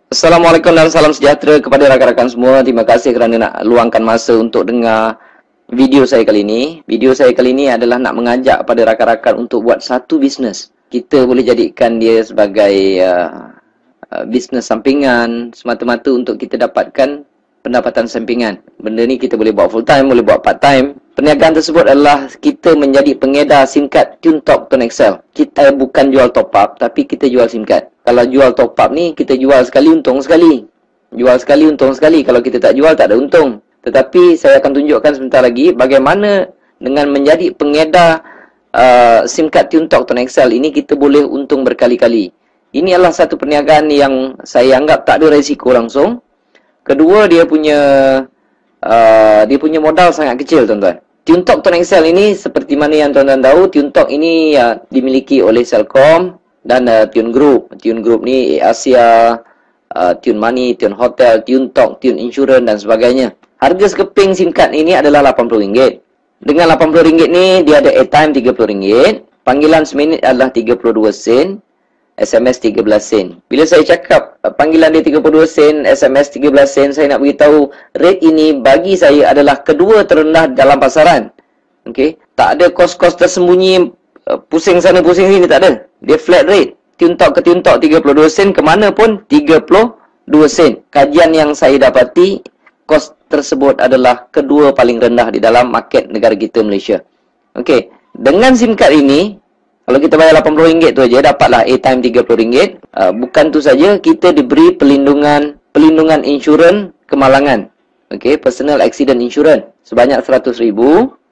Assalamualaikum dan salam sejahtera kepada rakan-rakan semua. Terima kasih kerana nak luangkan masa untuk dengar video saya kali ini. Video saya kali ini adalah nak mengajak pada rakan-rakan untuk buat satu bisnes. Kita boleh jadikan dia sebagai bisnes sampingan semata-mata untuk kita dapatkan pendapatan sampingan. Benda ni kita boleh buat full time, boleh buat part time. Perniagaan tersebut adalah kita menjadi pengedar SIM card TuneTalk Tone XL. Kita bukan jual top up, tapi kita jual SIM card. Kalau jual top up ni, kita jual sekali untung sekali. Jual sekali untung sekali. Kalau kita tak jual, tak ada untung. Tetapi saya akan tunjukkan sebentar lagi bagaimana dengan menjadi pengedar SIM card TuneTalk Tone XL ini kita boleh untung berkali-kali. Ini adalah satu perniagaan yang saya anggap tak ada risiko langsung. Kedua, dia punya modal sangat kecil, tuan-tuan. TuneTalk Tone XL ini seperti mana yang tuan-tuan tahu, TuneTalk ini dimiliki oleh Celcom dan Tune Group. Tune Group ni Asia, Tune Money, Tune Hotel, TuneTalk, Tune Insurance dan sebagainya. Harga sekeping SIM card ini adalah RM80. Dengan RM80 ni dia ada airtime RM30, panggilan seminit adalah 32 sen, SMS 13 sen. Bila saya cakap panggilan dia 32 sen, SMS 13 sen, saya nak beritahu rate ini bagi saya adalah kedua terendah dalam pasaran. Okey, tak ada kos-kos tersembunyi, pusing sana pusing sini, tak ada. Dia flat rate. TuneTalk ke TuneTalk 32 sen, ke mana pun 32 sen. Kajian yang saya dapati, kos tersebut adalah kedua paling rendah di dalam market negara kita, Malaysia. Okey, dengan SIM card ini, kalau kita bayar RM80 tu aja, dapatlah airtime RM30. Bukan tu saja, kita diberi pelindungan insurans kemalangan. Okey, personal accident insurance sebanyak RM100,000.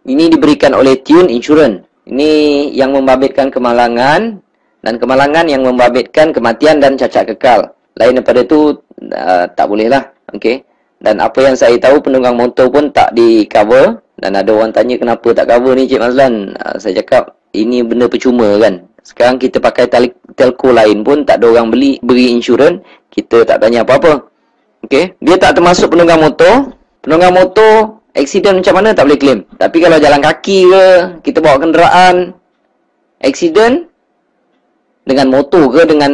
Ini diberikan oleh Tune Insurance. Ini yang membabitkan kemalangan, dan kemalangan yang membabitkan kematian dan cacat kekal. Lain daripada tu tak boleh lah. Okey. Dan apa yang saya tahu, penunggang motor pun tak di cover. Dan ada orang tanya kenapa tak cover ni, Cik Mazlan. Saya cakap ini benda percuma kan. Sekarang kita pakai telco lain pun tak ada orang beri insurans, kita tak tanya apa-apa. Okey, dia tak termasuk penunggang motor. Penunggang motor accident macam mana tak boleh claim. Tapi kalau jalan kaki ke, kita bawa kenderaan, accident dengan motor ke, dengan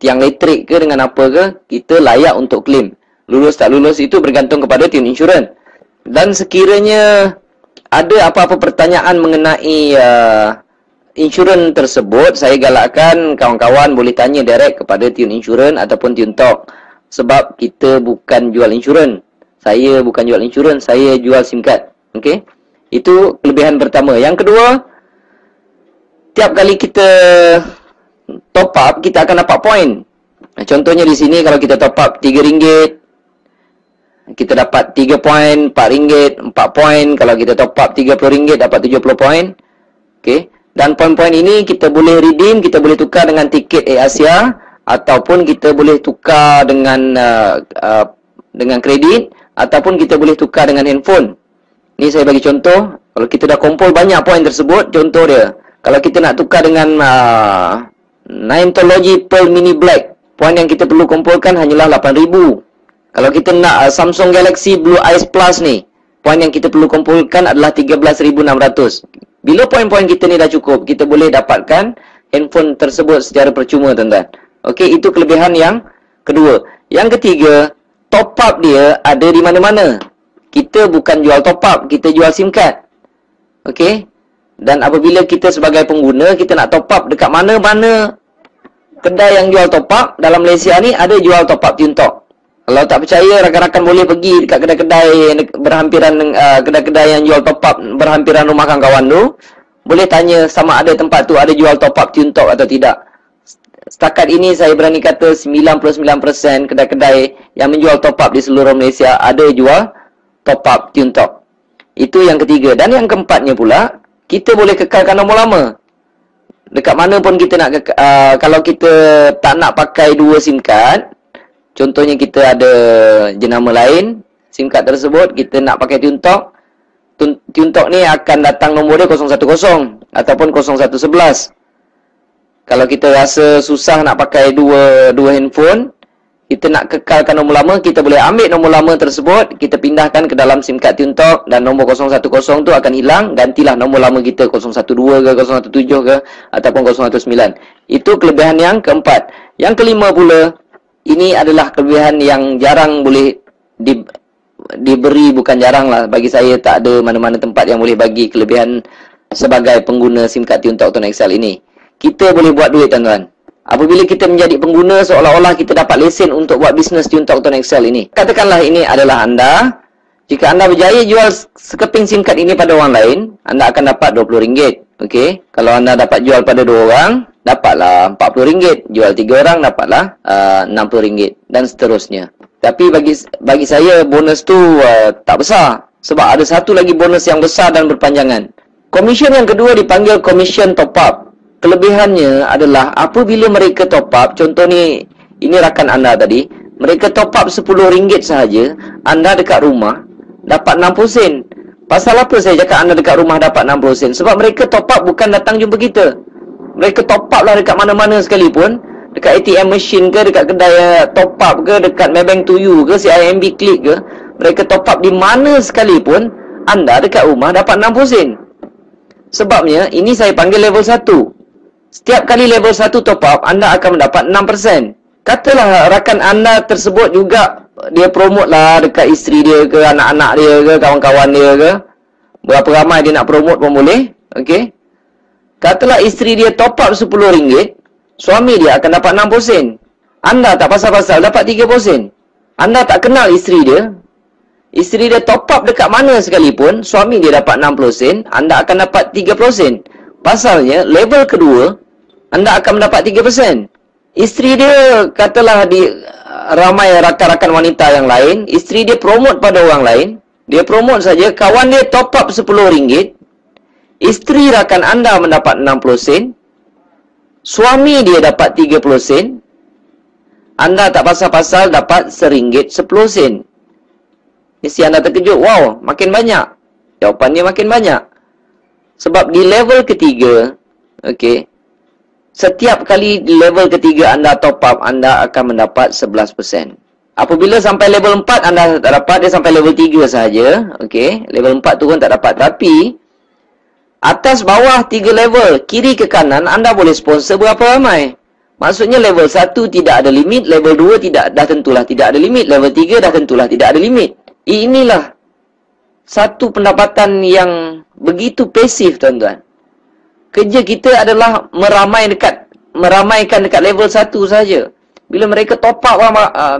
tiang elektrik ke, dengan apa ke, kita layak untuk claim. Lulus tak lulus itu bergantung kepada Tune Insurance. Dan sekiranya ada apa-apa pertanyaan mengenai insurans tersebut, saya galakkan kawan-kawan boleh tanya direct kepada Tune Insurance ataupun TuneTalk. Sebab kita bukan jual insurans. Saya bukan jual insurans, saya jual SIM card. Okey? Itu kelebihan pertama. Yang kedua, tiap kali kita top up, kita akan dapat point. Contohnya di sini, kalau kita top up RM3, kita dapat 3 poin, RM4, 4 poin. Kalau kita top up RM30, dapat 70 poin. Okey. Dan poin-poin ini kita boleh redeem, kita boleh tukar dengan tiket AirAsia, ataupun kita boleh tukar dengan kredit, ataupun kita boleh tukar dengan handphone. Ni saya bagi contoh. Kalau kita dah kumpul banyak poin tersebut, contoh dia, kalau kita nak tukar dengan Nintology Pearl Mini Black, poin yang kita perlu kumpulkan hanyalah 8,000. Kalau kita nak Samsung Galaxy Blue Ice Plus ni, poin yang kita perlu kumpulkan adalah 13,600. Bila poin-poin kita ni dah cukup, kita boleh dapatkan handphone tersebut secara percuma, tuan-tuan. Okey, itu kelebihan yang kedua. Yang ketiga, top up dia ada di mana-mana. Kita bukan jual top up, kita jual SIM card. Okey? Dan apabila kita sebagai pengguna, kita nak top up dekat mana-mana kedai yang jual top up dalam Malaysia ni, ada jual top up TuneTalk. Kalau tak percaya, rakan-rakan boleh pergi dekat kedai-kedai berhampiran, kedai-kedai yang jual top up berhampiran rumah kawan-kawan tu. Boleh tanya sama ada tempat tu ada jual top up TuneTalk atau tidak. Setakat ini saya berani kata 99% kedai-kedai yang menjual top up di seluruh Malaysia ada jual top up TuneTalk. Itu yang ketiga. Dan yang keempatnya pula, kita boleh kekalkan nombor lama. Dekat mana pun kita nak kalau kita tak nak pakai dua SIM card, contohnya kita ada jenama lain, SIM card tersebut kita nak pakai TuneTalk. TuneTalk ni akan datang nombor dia 010 ataupun 0111. Kalau kita rasa susah nak pakai dua handphone, kita nak kekalkan nombor lama, kita boleh ambil nombor lama tersebut, kita pindahkan ke dalam SIM card TuneTalk, dan nombor 010 tu akan hilang. Gantilah nombor lama kita 012 ke, 017 ke, ataupun 019. Itu kelebihan yang keempat. Yang kelima pula, Ini adalah kelebihan yang jarang boleh diberi, bukan jarang lah. Bagi saya tak ada mana-mana tempat yang boleh bagi kelebihan sebagai pengguna SIM card TuneTalk Tone XL ini. Kita boleh buat duit, tuan-tuan. Apabila kita menjadi pengguna, seolah-olah kita dapat lesen untuk buat bisnes TuneTalk Tone XL ini. Katakanlah ini adalah anda. Jika anda berjaya jual sekeping SIM card ini pada orang lain, anda akan dapat RM20. Okey. Kalau anda dapat jual pada 2 orang, dapatlah RM40. Jual 3 orang, dapatlah RM60 dan seterusnya. Tapi bagi saya bonus tu tak besar, sebab ada satu lagi bonus yang besar dan berpanjangan. Komisen yang kedua dipanggil komisen top up. Kelebihannya adalah apabila mereka top up, contoh ni, ini rakan anda tadi, mereka top up RM10 sahaja, anda dekat rumah dapat 60 sen. Pasal apa saya cakap anda dekat rumah dapat 60 sen? Sebab mereka top up bukan datang jumpa kita. Mereka top up lah dekat mana-mana sekalipun. Dekat ATM machine ke, dekat kedai top up ke, dekat Maybank to you ke, CIMB Click ke. Mereka top up di mana sekalipun, anda dekat rumah dapat 60 sen. Sebabnya, ini saya panggil level 1. Setiap kali level 1 top up, anda akan mendapat 6%. Katalah rakan anda tersebut juga dia promote lah dekat isteri dia ke, anak-anak dia ke, kawan-kawan dia ke. Berapa ramai dia nak promote pun boleh. Okey. Katalah isteri dia top up RM10, suami dia akan dapat 60 sen. Anda tak pasal-pasal dapat 30 sen. Anda tak kenal isteri dia. Isteri dia top up dekat mana sekalipun, suami dia dapat 60 sen, anda akan dapat 30 sen. Pasalnya, level kedua, anda akan mendapat 3%. Isteri dia, katalah ramai rakan-rakan wanita yang lain, isteri dia promote pada orang lain, dia promote saja, kawan dia top up RM10, isteri rakan anda mendapat 60 sen, suami dia dapat 30 sen, anda tak pasal-pasal dapat RM1 10 sen. Mesti anda terkejut, wow, makin banyak. Jawapannya makin banyak. Sebab di level ketiga, okey, setiap kali di level ketiga anda top up, anda akan mendapat 11%. Apabila sampai level 4 anda tak dapat, dia sampai level 3 sahaja. Okey, level 4 turun tak dapat. Tapi atas bawah 3 level, kiri ke kanan, anda boleh sponsor berapa ramai. Maksudnya level 1 tidak ada limit, level 2 dah tentulah tidak ada limit, level 3 dah tentulah tidak ada limit. Inilah satu pendapatan yang begitu pasif, tuan-tuan. Kerja kita adalah meramaikan dekat level 1 saja. Bila mereka top up,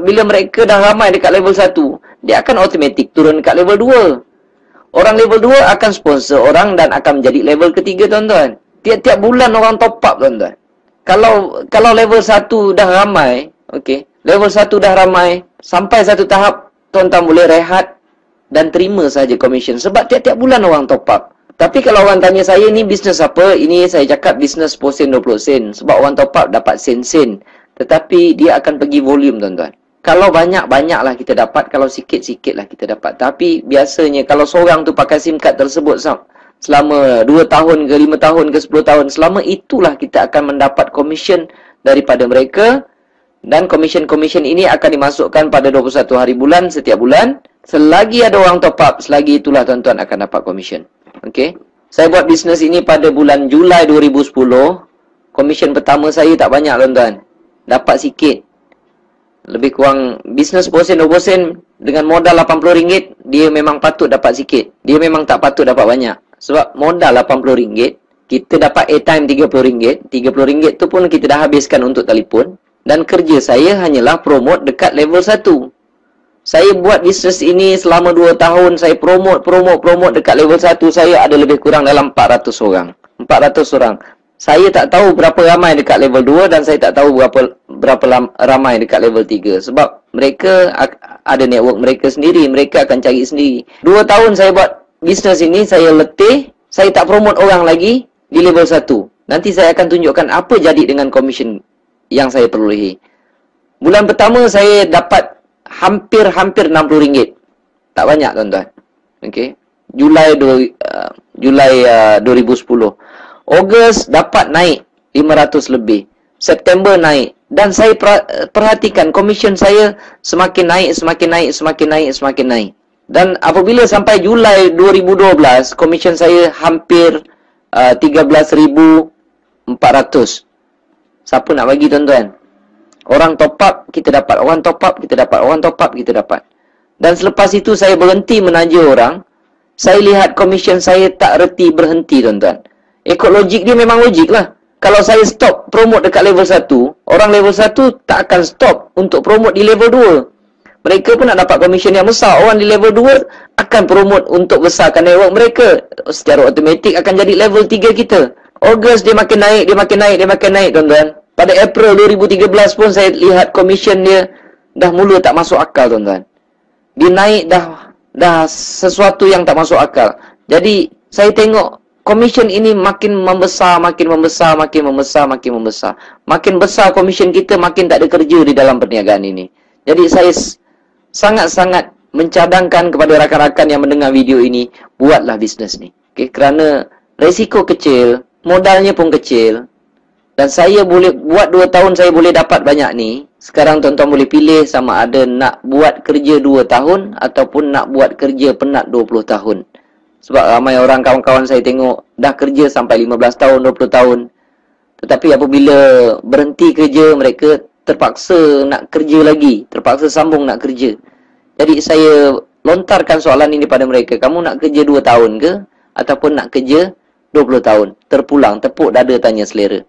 bila mereka dah ramai dekat level 1, dia akan automatik turun dekat level 2. Orang level 2 akan sponsor orang dan akan menjadi level ketiga, tuan-tuan. Tiap-tiap bulan orang top up, tuan-tuan. Kalau level 1 dah ramai, okey, level 1 dah ramai, sampai satu tahap, tuan-tuan boleh rehat dan terima saja komisen. Sebab tiap-tiap bulan orang top up. Tapi kalau orang tanya saya, ni bisnes apa? Ini saya cakap bisnes 10 sen, 20 sen. Sebab orang top up dapat sen-sen. Tetapi dia akan pergi volume, tuan-tuan. Kalau banyak-banyaklah kita dapat. Kalau sikit-sikitlah kita dapat. Tapi biasanya kalau seorang tu pakai SIM card tersebut selama 2 tahun ke 5 tahun ke 10 tahun, selama itulah kita akan mendapat komisen daripada mereka. Dan komisen-komisen ini akan dimasukkan pada 21 hari bulan setiap bulan. Selagi ada orang top up, selagi itulah tuan-tuan akan dapat komisen. Okey. Saya buat bisnes ini pada bulan Julai 2010. Komisen pertama saya tak banyak, tuan-tuan. Dapat sikit. Lebih kurang bisnes 10 sen, 20 sen dengan modal RM80, dia memang patut dapat sikit. Dia memang tak patut dapat banyak. Sebab modal RM80, kita dapat airtime RM30. RM30 tu pun kita dah habiskan untuk telefon. Dan kerja saya hanyalah promote dekat level 1. Saya buat bisnes ini selama 2 tahun. Saya promote dekat level 1. Saya ada lebih kurang dalam 400 orang. 400 orang. Saya tak tahu berapa ramai dekat level 2 dan saya tak tahu berapa ramai dekat level 3. Sebab mereka ada network mereka sendiri. Mereka akan cari sendiri. 2 tahun saya buat bisnes ini, saya letih. Saya tak promote orang lagi di level 1. Nanti saya akan tunjukkan apa jadi dengan komisen yang saya perolehi. Bulan pertama saya dapat hampir RM60. Tak banyak, tuan-tuan. Okey. Julai 2010. Ogos dapat naik 500 lebih. September naik. Dan saya perhatikan komisen saya semakin naik. Dan apabila sampai Julai 2012, komisen saya hampir 13,400. Siapa nak bagi, tuan-tuan? Orang top up, kita dapat. Orang top up, kita dapat. Orang top up, kita dapat. Dan selepas itu saya berhenti menaja orang. Saya lihat komisen saya tak reti berhenti, tuan-tuan. Ikut logik dia memang logik lah. Kalau saya stop promote dekat level 1, orang level 1 tak akan stop untuk promote di level 2. Mereka pun nak dapat komisen yang besar. Orang di level 2 akan promote untuk besarkan network mereka. Secara automatik akan jadi level 3 kita. Ogos dia makin naik, dia makin naik, dia makin naik, tuan-tuan. Pada April 2013 pun saya lihat komisen dia dah mula tak masuk akal, tuan-tuan. Dia naik dah sesuatu yang tak masuk akal. Jadi saya tengok komisen ini makin membesar, makin membesar, makin membesar, makin membesar. Makin besar komisen kita, makin tak ada kerja di dalam perniagaan ini. Jadi saya sangat-sangat mencadangkan kepada rakan-rakan yang mendengar video ini, buatlah bisnes ni. Okay? Kerana resiko kecil, modalnya pun kecil. Dan saya boleh buat 2 tahun saya boleh dapat banyak ni. Sekarang tuan-tuan boleh pilih sama ada nak buat kerja 2 tahun ataupun nak buat kerja penat 20 tahun. Sebab ramai orang kawan-kawan saya tengok dah kerja sampai 15 tahun, 20 tahun. Tetapi apabila berhenti kerja, mereka terpaksa nak kerja lagi, terpaksa sambung nak kerja. Jadi saya lontarkan soalan ini pada mereka, kamu nak kerja 2 tahun ke ataupun nak kerja 20 tahun? Terpulang, tepuk dada tanya selera.